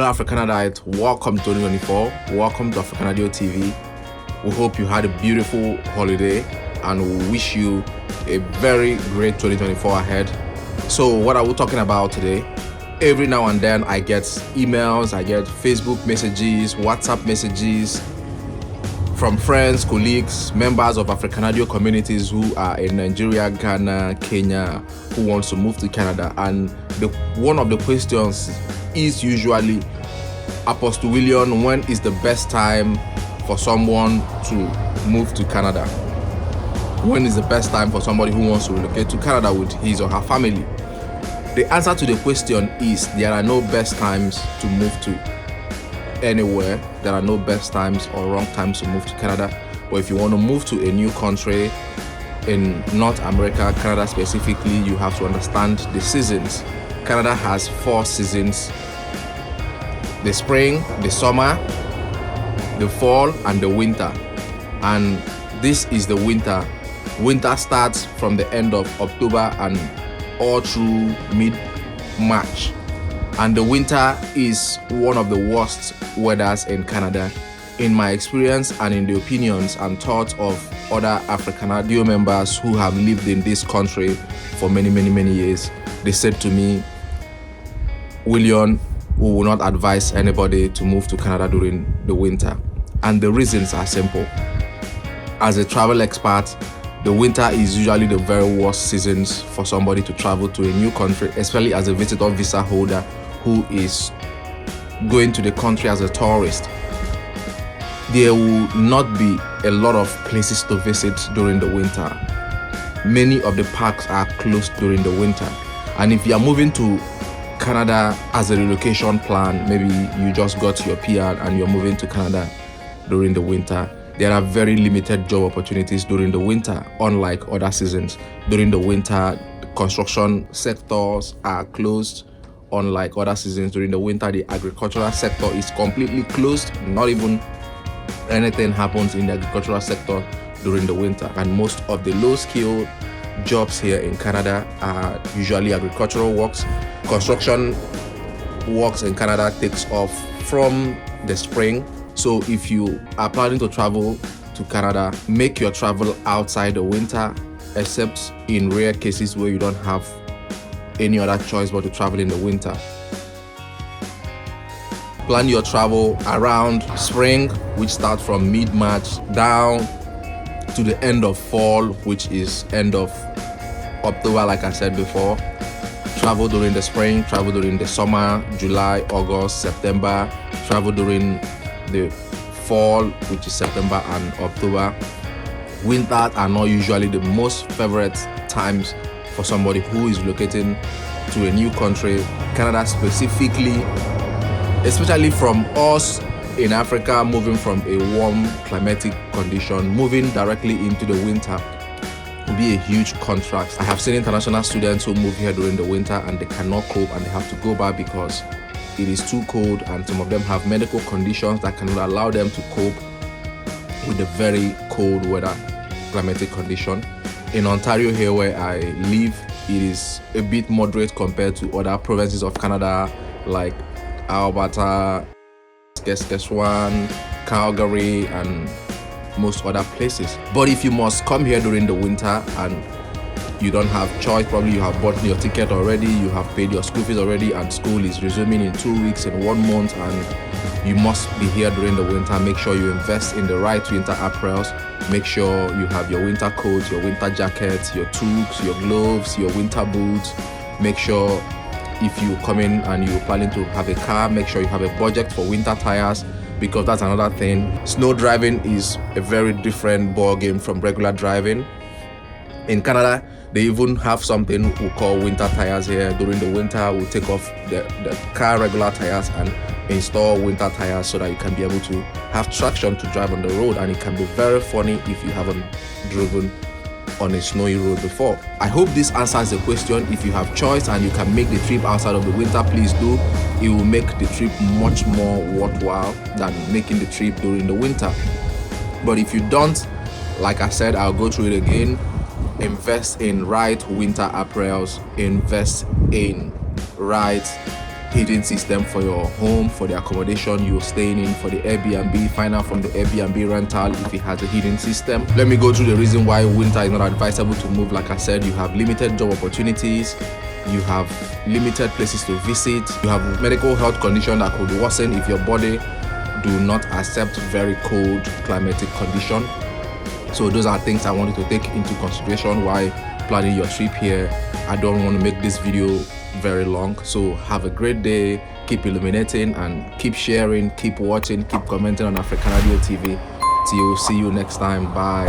Hello AfriCANADItes, welcome to 2024, welcome to AfriCANADIO TV. We hope you had a beautiful holiday and we wish you a very great 2024 ahead. So what are we talking about today? Every now and then I get emails, I get Facebook messages, WhatsApp messages from friends, colleagues, members of AfriCANADIO communities who are in Nigeria, Ghana, Kenya, who wants to move to Canada. And one of the questions is usually, Apostle William, when is the best time for someone to move to Canada? When is the best time for somebody who wants to relocate to Canada with his or her family? The answer to the question is there are no best times to move to anywhere. There are no best times or wrong times to move to Canada. But if you want to move to a new country in North America, Canada specifically, you have to understand the seasons. Canada has 4 seasons: the spring, the summer, the fall, and the winter. And this is the winter. Winter starts from the end of October and all through mid-March. And the winter is one of the worst weathers in Canada. In my experience and in the opinions and thoughts of other AfriCANADIO members who have lived in this country for many years, they said to me, William, we will not advise anybody to move to Canada during the winter. And the reasons are simple. As a travel expert, the winter is usually the very worst seasons for somebody to travel to a new country, especially as a visitor visa holder who is going to the country as a tourist. There will not be a lot of places to visit during the winter. Many of the parks are closed during the winter. And if you are moving to Canada as a relocation plan, maybe you just got your PR and you're moving to Canada during the winter, there are very limited job opportunities during the winter, unlike other seasons. During the winter, the construction sectors are closed. Unlike other seasons, during the winter, the agricultural sector is completely closed. Not even anything happens in the agricultural sector during the winter. And most of the low-skilled jobs here in Canada are usually agricultural works. Construction works in Canada takes off from the spring. So if you are planning to travel to Canada, make your travel outside the winter, except in rare cases where you don't have any other choice but to travel in the winter. Plan your travel around spring, which starts from mid-March down to the end of fall, which is end of October, like I said before. Travel during the spring, travel during the summer, July, August, September. Travel during the fall, which is September and October. Winters are not usually the most favorite times for somebody who is relocating to a new country. Canada specifically, especially from us in Africa, moving from a warm climatic condition, moving directly into the winter will be a huge contrast. I have seen international students who move here during the winter and they cannot cope and they have to go back because it is too cold, and some of them have medical conditions that cannot allow them to cope with the very cold weather climatic condition. In Ontario here where I live, it is a bit moderate compared to other provinces of Canada like Alberta, Saskatchewan, Calgary, and most other places. But if you must come here during the winter and you don't have choice, probably you have bought your ticket already, you have paid your school fees already, and school is resuming in 2 weeks, in 1 month, and you must be here during the winter, make sure you invest in the right winter apparels. Make sure you have your winter coats, your winter jackets, your toques, your gloves, your winter boots. Make sure if you come in and you're planning to have a car, make sure you have a budget for winter tires, because that's another thing. Snow driving is a very different ball game from regular driving. In Canada, they even have something we call winter tires here. During the winter, we'll take off the car regular tires and install winter tires so that you can be able to have traction to drive on the road. And it can be very funny if you haven't driven on a snowy road before. I hope this answers the question. If you have choice and you can make the trip outside of the winter, please do. It will make the trip much more worthwhile than making the trip during the winter. But if you don't, like I said, I'll go through it again. Invest in right winter apparels, invest in right heating system for your home, for the accommodation you're staying in, for the Airbnb. Find out from the Airbnb rental if it has a heating system. Let me go through the reason why winter is not advisable to move. Like I said, you have limited job opportunities, you have limited places to visit, you have medical health condition that could worsen if your body do not accept very cold climatic condition. So those are things I wanted to take into consideration while planning your trip here. I don't want to make this video very long, so have a great day, keep illuminating and keep sharing, keep watching, keep commenting on AfriCANADIO TV. Till see you next time. Bye.